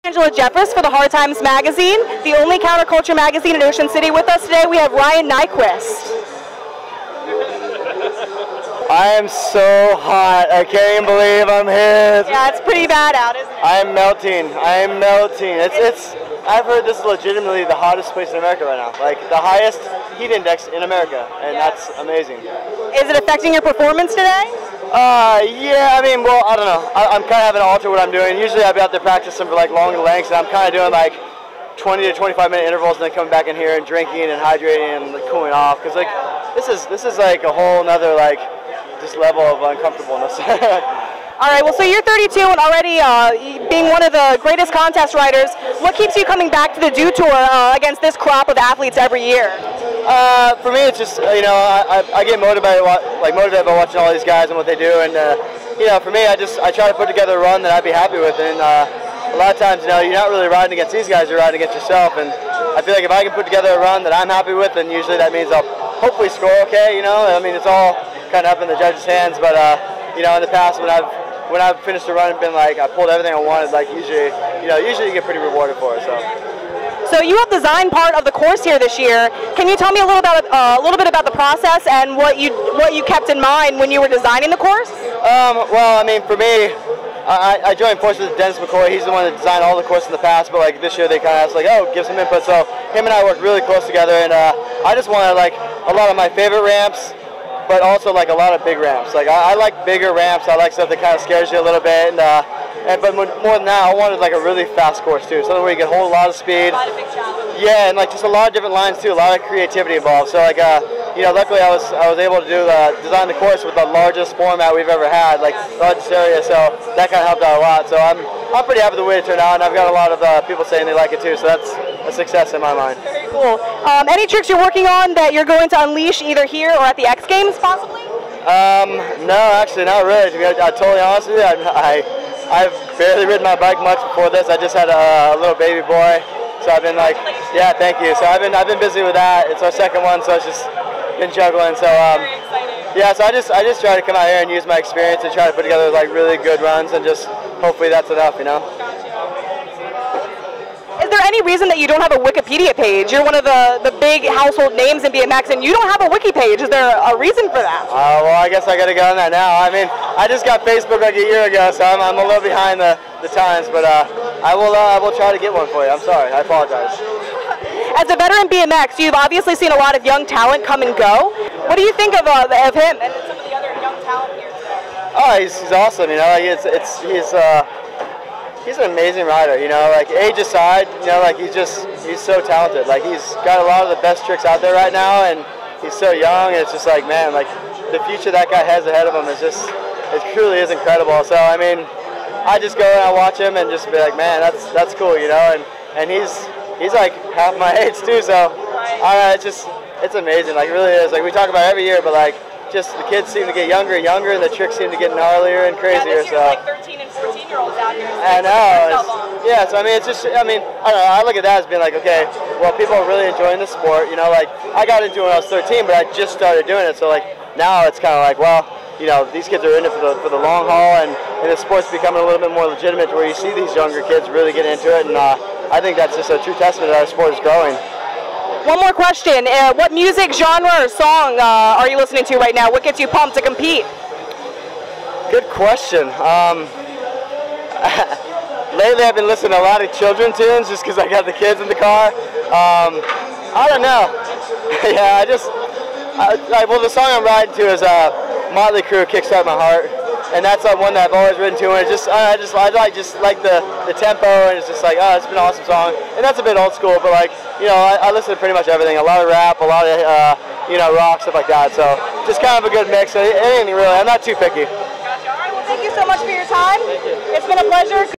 Angela Jeffers for the Hard Times magazine, the only counterculture magazine in Ocean City. With us today, we have Ryan Nyquist. I am so hot. I can't even believe I'm here. Yeah, it's pretty bad out, isn't it? I am melting. I am melting. I've heard this is legitimately the hottest place in America right now. Like the highest heat index in America, and that's amazing. Is it affecting your performance today? Yeah, I mean, well, I don't know. I'm kind of having to alter what I'm doing. Usually I'd be out there practicing for like long lengths, and I'm kind of doing like 20 to 25 minute intervals and then coming back in here and drinking and hydrating and like, cooling off. Because like, this is like a whole nother like, just level of uncomfortableness. All right, well, so you're 32 and already being one of the greatest contest riders. What keeps you coming back to the Dew Tour against this crop of athletes every year? For me, it's just, you know, I get motivated by watching all these guys and what they do. And, you know, for me, I try to put together a run that I'd be happy with. And a lot of times, you know, you're not really riding against these guys, you're riding against yourself. And I feel like if I can put together a run that I'm happy with, then usually that means I'll hopefully score okay, you know. I mean, it's all kind of up in the judges' hands. But, you know, in the past, when I've finished a run and been like, I pulled everything I wanted, like usually you get pretty rewarded for it. So you have designed part of the course here this year. Can you tell me a little bit about the process and what you kept in mind when you were designing the course? Well, I mean, for me, I joined forces with Dennis McCoy. He's the one that designed all the courses in the past, but like this year they kind of asked like, oh, give some input. So him and I worked really close together, and I just wanted like a lot of my favorite ramps, but also like a lot of big ramps. Like I like bigger ramps. I like stuff that kind of scares you a little bit, but more than that, I wanted like a really fast course too, something where you can hold a lot of speed. A lot of big challenges. Yeah, and like just a lot of different lines too, a lot of creativity involved. So like, you know, luckily I was able to design the course with the largest format we've ever had, like largest area. So that kind of helped out a lot. So I'm pretty happy with the way it turned out, and I've got a lot of people saying they like it too. So that's a success in my mind. Very cool. Any tricks you're working on that you're going to unleash either here or at the X Games possibly? No, actually not really. To be totally honest with you, I've barely ridden my bike much before this. I just had a little baby boy, so I've been like, yeah, thank you. So I've been busy with that. It's our second one, so it's just been juggling. So very exciting. Yeah, so I just try to come out here and use my experience and try to put together like really good runs, and just hopefully that's enough, you know. Is there any reason that you don't have a Wikipedia page? You're one of the big household names in BMX, and you don't have a wiki page. Is there a reason for that? Well, I guess I got to get on that now. I mean, I just got Facebook like a year ago, so I'm a little behind the times, but I will try to get one for you. I'm sorry. I apologize. As a veteran BMX, you've obviously seen a lot of young talent come and go. What do you think of him and some of the other young talent here today? Oh, he's awesome. You know, like he's an amazing rider, you know, like age aside, you know, like he's so talented. Like he's got a lot of the best tricks out there right now, and he's so young, and it's just like, man, like the future that guy has ahead of him is just, it truly is incredible. So, I mean, I just go and I watch him and just be like, man, that's cool, you know, and he's like half my age too, so it's amazing. Like it really is. Like we talk about it every year, but like just the kids seem to get younger and younger, and the tricks seem to get gnarlier and crazier. Yeah, this year's like 13 and 14-year-olds out here. I know. Yeah, so I mean, it's just, I mean, I don't know, I look at that as being like, okay, well, people are really enjoying the sport, you know, like, I got into it when I was 13, but I just started doing it, so like, now it's kind of like, well, you know, these kids are in it for the long haul, and the sport's becoming a little bit more legitimate, where you see these younger kids really get into it, and I think that's just a true testament that our sport is growing. One more question. What music, genre, or song are you listening to right now? What gets you pumped to compete? Good question. Lately I've been listening to a lot of children tunes just because I got the kids in the car. I don't know. Yeah, well, the song I'm riding to is Motley Crue, Kickstart My Heart. And that's one that I've always ridden to, and I like the tempo, and it's just like, oh, it's been an awesome song. And that's a bit old school, but like, you know, I listen to pretty much everything. A lot of rap, a lot of you know, rock, stuff like that. So just kind of a good mix. Anything really. I'm not too picky. Gotcha. All right. Well, thank you so much for your time. It's been a pleasure.